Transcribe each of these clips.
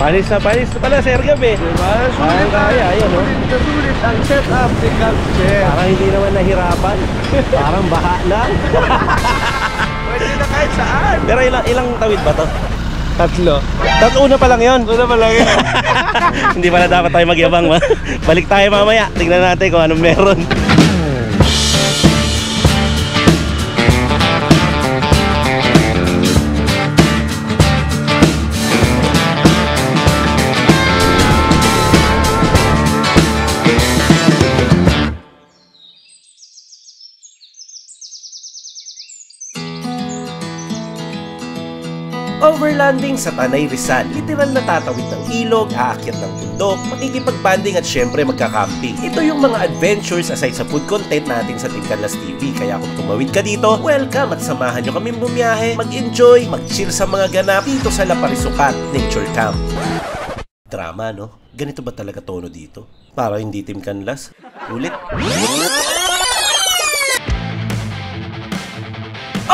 Panis na pala, Sir Gab eh. Diba? Kaya, ayan o. Sulit ang setup ni Cubs Chair. Parang hindi naman nahirapan. Parang baha lang. Pwede na kahit saan. Pero ilang tawid ba to? Tatlo. Una pa lang yun. Una pa lang yun. Hindi pala dapat tayo magyabang. Balik tayo mamaya. Tingnan natin kung anong meron. Overlanding sa Tanay Rizal, literal na tatawid ng ilog, aakyat ng bundok, makikipag-banding at syempre magka-camping. Ito yung mga adventures aside sa food content natin sa Team Canlas TV. Kaya kung tumawid ka dito, welcome at samahan nyo kami bumiyahe, mag-enjoy, mag-chill sa mga ganap dito sa La Parisukat Nature Camp. Drama, no? Ganito ba talaga tono dito? Para hindi Team Canlas? Ulit?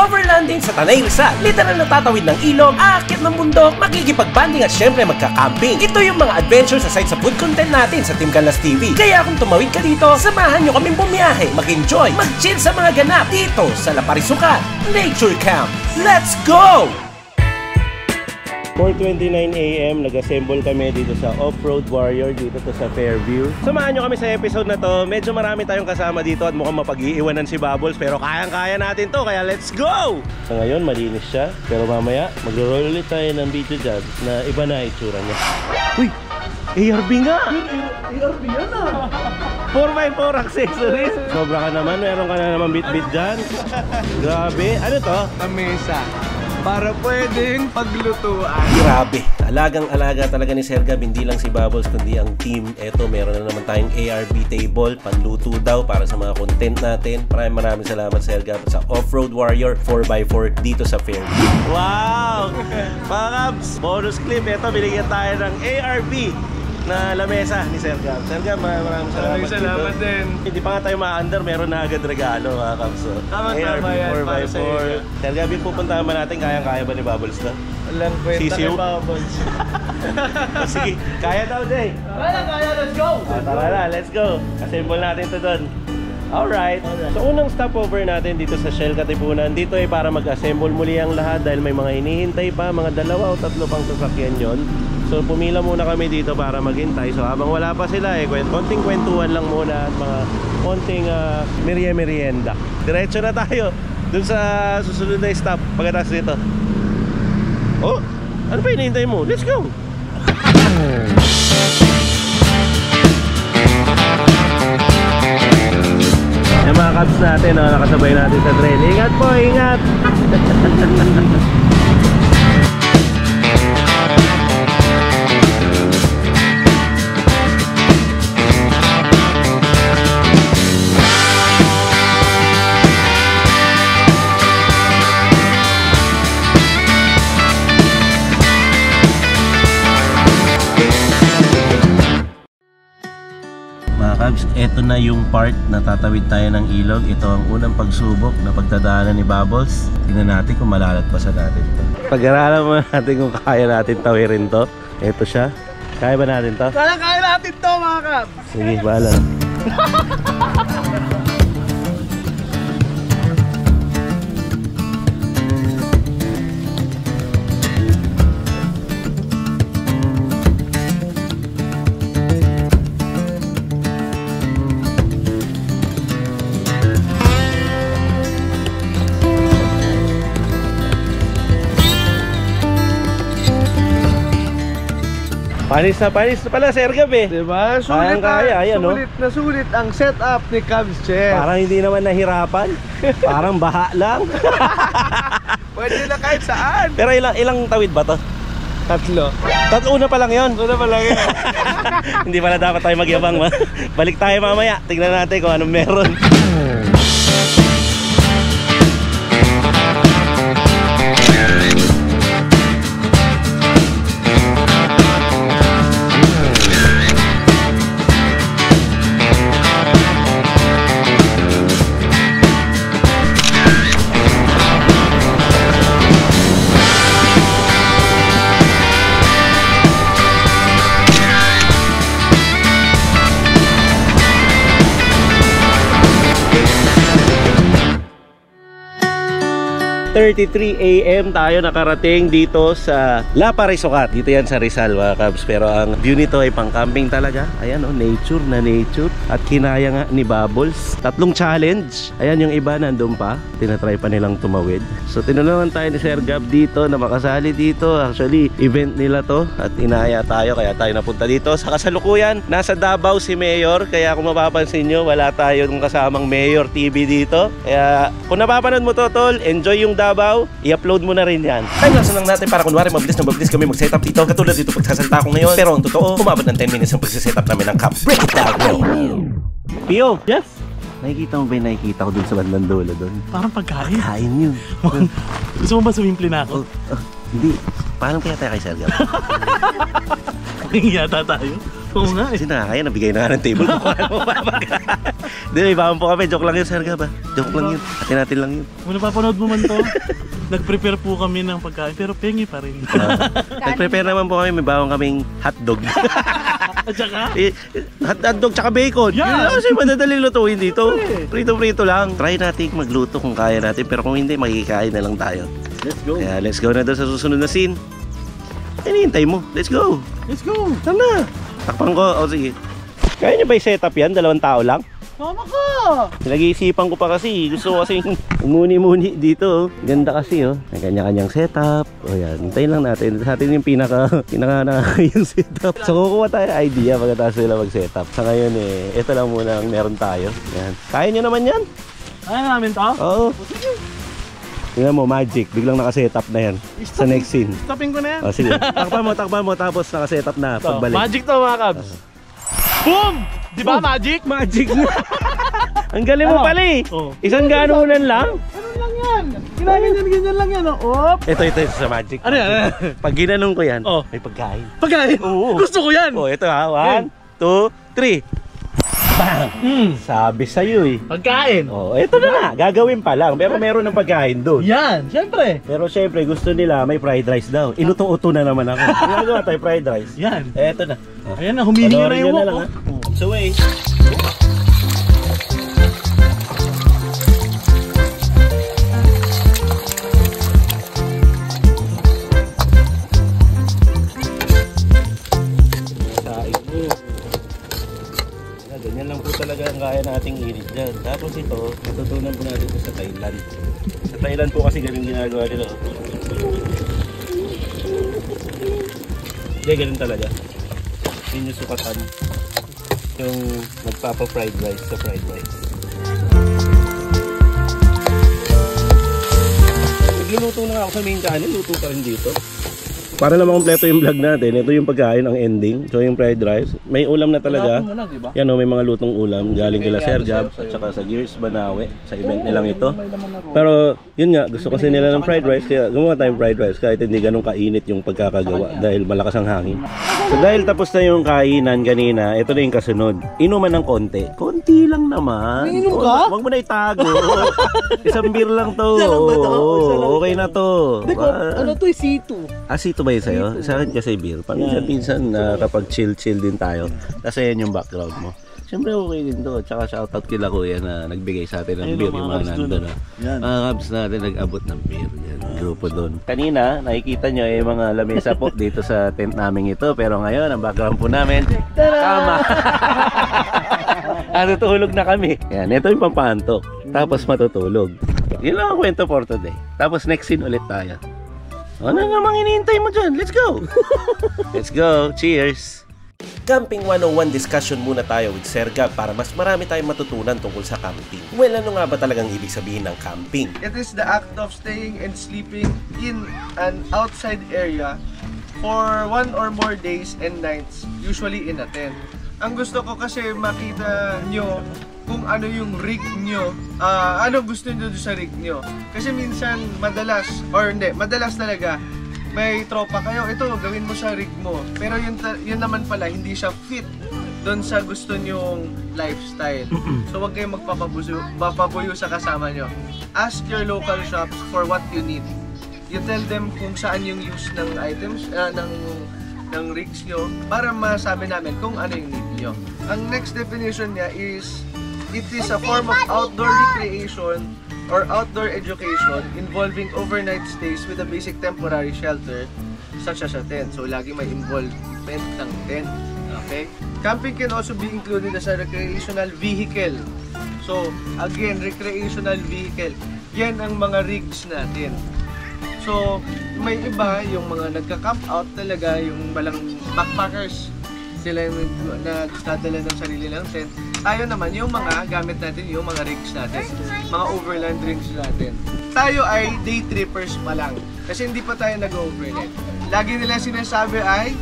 Overlanding sa Tanay Rizal, literal na tatawid ng ilog, aakyat ng bundok, makikipag-banding at syempre magka-camping. Ito yung mga adventures aside sa food content natin sa Team Canlas TV. Kaya kung tumawid ka dito, samahan nyo kaming bumiyahe, mag-enjoy, mag-chill sa mga ganap dito sa La Parisukat Nature Camp. Let's go! 4:29 AM, nag-assemble kami dito sa Off-Road Warrior, dito to sa Fairview. Samahan nyo kami sa episode na to. Medyo marami tayong kasama dito at mukhang mapag-iiwanan si Bubbles, pero kayang-kaya natin to, kaya let's go! So ngayon, malinis siya, pero mamaya, mag-roll ulit tayo ng video dyan na iba na itsura niya. Uy! ARB nga! ARB yan ah! 4x4 accessories! Sobra ka naman, meron ka na naman bit-bit dyan. Grabe, ano to? Lamesa. Para pwedeng paglutuan. Grabe, alagang-alaga talaga ni Sir Gab, hindi lang si Bubbles kundi ang team. Eto, meron na naman tayong ARB table, panluto daw para sa mga content natin. Maraming salamat Sir Gab sa Off-Road Warrior 4x4 dito sa Fairview. Wow! Mga Kabs, bonus clip, eto binigyan tayo ng ARB na lamesa ni Sir Gab. Sir Gab, maraming salamat din. Hindi pa nga tayo ma-under, meron na agad regalo mga Kabs. Tama-tama yan, 4x4. Sir Gab, yung pupuntahan ba natin, kayang-kaya ba ni Bubbles na? Walang kwenta kay Bubbles. Sige, kaya daw, Jay. Kaya, let's go! Tara na, let's go. Assemble natin ito doon. Alright. So unang stopover natin dito sa Shell Katipunan. Dito ay para mag-assemble muli ang lahat dahil may mga hinihintay pa, mga 2 o 3 pang sasakyan yon. So pumila muna kami dito para maghintay. So habang wala pa sila konting kwentuhan lang muna at mga konting merienda. Diretso na tayo dun sa susunod na stop pagkatapos dito. Oh, ano pa hinihintay mo? Let's go! Yung mga Cubs natin, nakasabay natin sa trail. Ingat po, ingat! Ito na yung part na tatawid tayo ng ilog. Ito ang unang pagsubok na pagdadaanan ni Bubbles. Tingnan natin kung malalagpasan natin to. Pag-aralan mo natin kung kaya natin tawirin to. Ito siya. Kaya ba natin to? Sana kaya natin to mga Kabs! Sige, bahala. Panis na pala, Sir Gab eh. Diba? Sulit ang setup ni Cubs Chair. Parang hindi naman nahirapan. Parang baha lang. Pwede na kahit saan. Pero ilang tawid ba to? Tatlo. Una pa lang yun. Una pa lang yun. Hindi pala dapat tayo magyabang. Balik tayo mamaya. Tingnan natin kung anong meron. 10:33 AM tayo nakarating dito sa La Parisocat. Dito yan sa Rizal mga kabs. Pero ang view nito ay pang camping talaga. Ayan oh, nature na nature. At kinaya nga ni Bubbles. 3 challenge. Ayan yung iba nandun pa. Tinatry pa nilang tumawid. So tinulungan tayo ni Sir Gab dito na makasali dito. Actually event nila to. At inaya tayo kaya tayo napunta dito. Sa kasalukuyan nasa Davao si Mayor. Kaya kung mapapansin nyo wala tayong kasamang Mayor TV dito. Kaya kung napapanood mo to tol, enjoy yung Davao, i-upload mo na rin yan. Time-lapse lang natin para kunwari mabilis na mabilis kami mag-setup dito. Katulad dito pagsasalita ko ngayon. Pero ang totoo, umabot ng 10 minutes ang pagsasetup namin ng camp. Break it down, Pio! Yes? Nakikita mo ba yung nakikita ko dun sa bandang dulo dun? Parang pagkain. Kain yun. Gusto mo ba sumimple na ako? Hindi. Paano kaya tayo kay Sir Gab? Hindi yata tayo. Oo nga eh. Kasi nakakaya, nabigay na nga ng table. Hindi, may bahan po kami. Joke lang yun, Sir Gab. Joke lang yun. Atin lang yun. Kung napapanood mo man to, nag-prepare po kami ng pagkain pero pengi pa rin. Nag-prepare naman po kami. May bawang kaming hotdog. At saka? Hotdog tsaka bacon. Yeah. Yun lang kasi madadaling lutuin dito. Prito-prito lang. Try natin magluto kung kaya natin. Pero kung hindi, makikain na lang tayo. Let's go. Kaya let's go na doon sa susunod na scene. Hinihintay mo. Let's go. Let's go. Tama. Takpan ko. O sige. Kaya nyo ba i-setup yan? 2 tao lang? Mama ko! Nag-iisipan ko pa kasi. Gusto ko kasi umuni-muni dito. Ganda kasi oh. May kanya-kanyang setup. O yan. Hintayin lang natin. Sa atin yung pinaka nakakayang setup. So kukuha tayo idea pagkatapos nila mag-setup. Sa ngayon eh, ito lang muna ang meron tayo. Yan. Kaya nyo naman yan? Kaya namin to? Oo. Tingnan mo, magic. Biglang nakasetup na yan. Sa next scene. Stopping ko na yan. O sige. Takpan mo. Tapos nakasetup na. Pagbalik. Magic to mga kabs. Boom! Di ba magic? Magic na. Ang galing mo Ano? pala eh. Oh. Isang ganunan lang. Ano lang yan? Ganyan lang yan. Oh. Ito sa magic. Ano yan? Pag ginanong ko yan, Oh. may pagkain. Pagkain? Oo. Gusto ko yan. Oh, ito ha. 1, 2, 3. Bang! Sabi sa'yo eh. Pagkain. Oh, ito na nga. Gagawin pa lang. Pero meron ng pagkain doon. Yan, syempre. Pero syempre, gusto nila may fried rice daw. Inuto-uto na naman ako. Ginagawa tayo fried rice. Yan. Eto na. Ayan na, humihingi na Panoorin yung nyo wok. lang, ha? It's away. Ganyan lang po talaga ang kaya nating init dyan. Tapos ito, matutunan po natin ito sa Thailand. Sa Thailand po kasi ganun ginagawa nila. Hindi, ganun talaga. Yun yung sukatan. Yung nagpapa-fried rice sa fried rice. Nagluluto na ako sa main kanin, luto pa rin dito. Para na makompleto yung vlog natin, ito yung pagkain, ang ending. So yung fried rice, may ulam na talaga. Yan o, may mga lutong ulam galing kila Sir Gab at saka sa Gears Banawe sa event nilang ito. Pero yun nga, gusto kasi nila ng fried rice kaya gumawa tayong fried rice kahit hindi ganun kainit yung pagkakagawa dahil malakas ang hangin. So dahil tapos na yung kainan kanina, ito na yung kasunod. Inuman ng konti. Konti lang naman. Inom ka? Huwag mo na itago. Isang beer lang to. Okay na to. Ano to, C2? C2 ba yun sa'yo? Sa akin kasi beer. Paminsan-pinsan kapag chill-chill din tayo. Kasi yan yung background mo. Siyempre okay din to. Tsaka shoutout kila kuya na nagbigay sa atin ng beer. Yung mga nandun. Mga kabs natin nag-abot ng beer. Yan, grupo doon. Kanina, nakikita nyo yung mga lamesa po dito sa tent namin ito. Pero ngayon, ang background po namin, kama. Natutulog na kami. Yan, ito yung pampaantok. Tapos matutulog. Yun lang ang kwento for today. Tapos next scene ulit tayo. Ano namang hinihintay mo dyan? Let's go! Let's go! Cheers! Camping 101 discussion muna tayo with Sir Gab para mas marami tayong matutunan tungkol sa camping. Well, ano nga ba talagang ibig sabihin ng camping? It is the act of staying and sleeping in an outside area for 1 or more days and nights, usually in a tent. Ang gusto ko kasi makita nyo kung ano yung rig nyo, ano gusto nyo sa rig nyo. Kasi minsan madalas talaga may tropa kayo, ito gawin mo sa rig mo. Pero yun naman pala hindi siya fit doon sa gusto nyong lifestyle. So wag kayong magpapabuyo sa kasama nyo. Ask your local shops for what you need. You tell them kung saan yung use ng items, ng rigs nyo para masabi namin kung ano yung need nyo. Ang next definition niya is it is a form of outdoor recreation or outdoor education involving overnight stays with a basic temporary shelter such as a tent. So lagi may involvement ng tent. Okay? Camping can also be included as a recreational vehicle. So again, recreational vehicle. Yan ang mga rigs natin. So may iba yung mga nagka-camp out talaga, yung malang backpackers. Sila yung nagdadala ng sarili ng tent. Tayo naman, yung mga gamit natin, yung mga rigs natin, mga overland rigs natin. Tayo ay day trippers pa lang. Kasi hindi pa tayo nag-overnight. Lagi nila sinasabi ay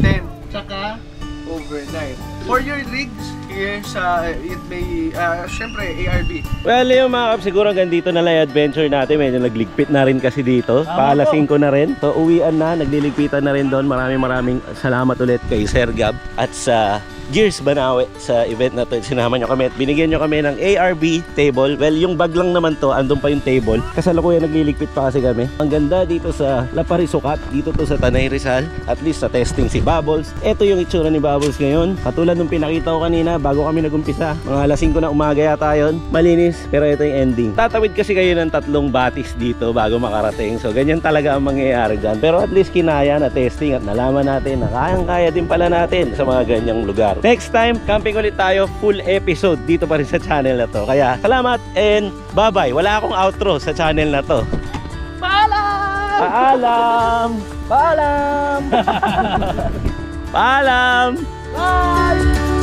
tent, tsaka overnight. For your rigs, here sa it may, syempre ARB. Well, yung mga kap, siguro hanggang dito na lang yung adventure natin. Medyo nagligpit na rin kasi dito. Paalasing ko na rin. So, uwian na. Nagliligpitan na rin doon. Maraming salamat ulit kay Sir Gab at sa Gears Banawe sa event na to. Sinama nyo kami at binigyan nyo kami ng ARB table. Well, yung bag lang naman to, andun pa yung table. Kasalukuyan nagliligpit pa kasi kami. Ang ganda dito sa Laparisukat, dito to sa Tanay Rizal. At least sa testing si Bubbles. Ito yung itsura ni Bubbles ngayon. Katulad nung pinakita ko kanina bago kami nagumpisa. Mga alas 5 na umaga yata yun. Malinis, pero ito yung ending. Tatawid kasi kayo ng 3 batis dito bago makarating. So ganyan talaga ang mangyayari dyan. Pero at least kinaya na testing at nalaman natin na kayang-kaya din pala natin sa mga ganyang lugar. Next time, camping ulit tayo, full episode dito pa rin sa channel na to. Kaya salamat and bye-bye. Wala akong outro sa channel na to. Paalam! Paalam! Paalam! Paalam! Bye!